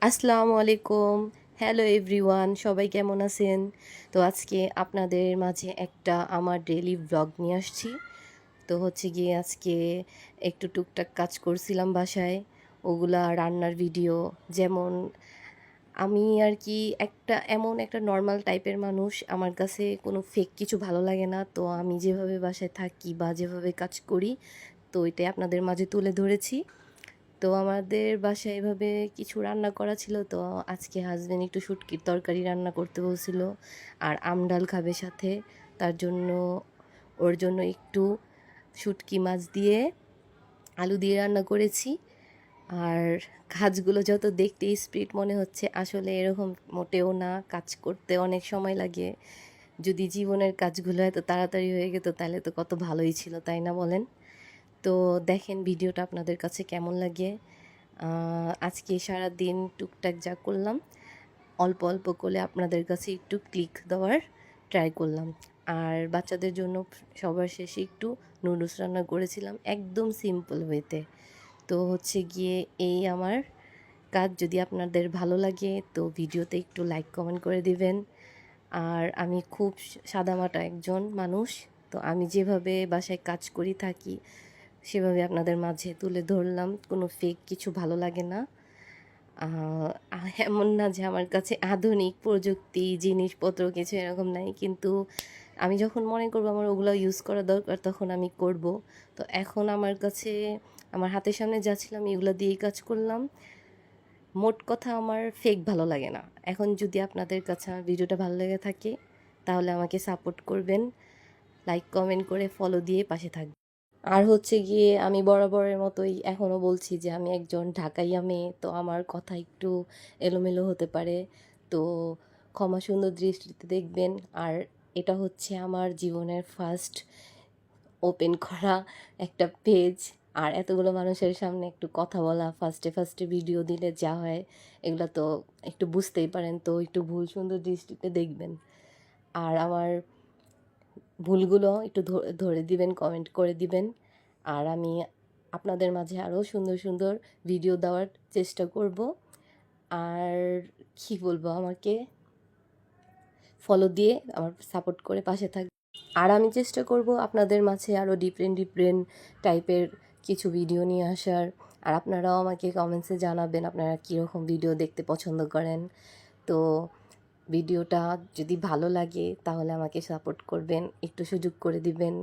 আসসালামু আলাইকুম। Hello everyone, সবাই কেমন আছেন? তো আজকে আপনাদের মাঝে একটা আমার ডেইলি ভ্লগ নিয়ে আসছি। তো হচ্ছে গিয়ে আজকে একটু টুকটাক কাজ করছিলাম বাসায়, ওগুলা রান্নার ভিডিও। যেমন আমি আর কি এমন একটা নর্মাল টাইপের মানুষ, আমার কাছে কোনো ফেক কিছু ভালো লাগে না। তো আমি যেভাবে বাসায় থাকি বা যেভাবে কাজ করি, তো এটাই আপনাদের মাঝে তুলে ধরেছি। তো আমাদের বাসায় এভাবে কিছু রান্না করা ছিল, তো আজকে হাজবেন্ড একটু শুটকির তরকারি রান্না করতে বলছিল আর আমডাল খাবে সাথে। তার জন্য ওর জন্য একটু শুটকি মাছ দিয়ে আলু দিয়ে রান্না করেছি। আর কাজগুলো যত দেখতে স্পিড মনে হচ্ছে, আসলে এরকম মোটেও না। কাজ করতে অনেক সময় লাগে। যদি জীবনের কাজগুলো এত তাড়াতাড়ি হয়ে যেত তাহলে তো কত ভালোই ছিল, তাই না বলেন? তো দেখেন ভিডিওটা আপনাদের কাছে কেমন লাগে। আজকে সারাদিন টুকটাক যা করলাম, অল্প অল্প করে আপনাদের কাছে একটু ক্লিক দেওয়ার ট্রাই করলাম। আর বাচ্চাদের জন্য সবার শেষে একটু নুডলস রান্না করেছিলাম, একদম সিম্পল ওয়েতে। তো হচ্ছে গিয়ে এই আমার কাজ। যদি আপনাদের ভালো লাগে তো ভিডিওতে একটু লাইক কমেন্ট করে দিবেন। আর আমি খুব সাদামাটা একজন মানুষ, তো আমি যেভাবে বাসায় কাজ করি থাকি সেভাবে আপনাদের মাঝে তুলে ধরলাম। কোনো ফেক কিছু ভালো লাগে না। এমন না যে আমার কাছে আধুনিক প্রযুক্তি জিনিসপত্র কিছু এরকম নাই, কিন্তু আমি যখন মনে করবো আমার ওগুলো ইউজ করা দরকার তখন আমি করব। তো এখন আমার কাছে আমার হাতের সামনে যা ছিল আমি এগুলো দিয়েই কাজ করলাম। মোট কথা আমার ফেক ভালো লাগে না। এখন যদি আপনাদের কাছে আমার ভিডিওটা ভালো লেগে থাকে তাহলে আমাকে সাপোর্ট করবেন, লাইক কমেন্ট করে ফলো দিয়ে পাশে থাকবেন। আর হচ্ছে গিয়ে আমি বরাবরের মতোই এখনও বলছি যে আমি একজন ঢাকাইয়া মেয়ে, তো আমার কথা একটু এলোমেলো হতে পারে। তো ক্ষমা সুন্দর দৃষ্টিতে দেখবেন। আর এটা হচ্ছে আমার জীবনের ফার্স্ট ওপেন করা একটা পেজ। আর এতগুলো মানুষের সামনে একটু কথা বলা, ফার্স্টে ফার্স্টে ভিডিও দিলে যা হয় এগুলো তো একটু বুঝতেই পারেন। তো একটু ভুল সুন্দর দৃষ্টিতে দেখবেন। আর আমার ভুলগুলো একটু ধরে দিবেন, কমেন্ট করে দিবেন। আর আমি আপনাদের মাঝে আরও সুন্দর সুন্দর ভিডিও দেওয়ার চেষ্টা করব। আর কি বলবো, আমাকে ফলো দিয়ে আমার সাপোর্ট করে পাশে থাকবে। আর আমি চেষ্টা করব আপনাদের মাঝে আরও ডিফারেন্ট ডিফারেন্ট টাইপের কিছু ভিডিও নিয়ে আসার। আর আপনারাও আমাকে কমেন্টসে জানাবেন আপনারা কীরকম ভিডিও দেখতে পছন্দ করেন। তো ভিডিওটা যদি ভালো লাগে তাহলে আমাকে সাপোর্ট করবেন, একটু সুযোগ করে দিবেন।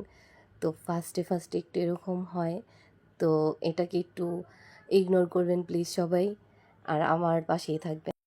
তো ফার্স্টে ফার্স্টে একটু এরকম হয়, তো এটাকে একটু ইগনোর করবেন প্লিজ সবাই। আর আমার পাশেই থাকবেন।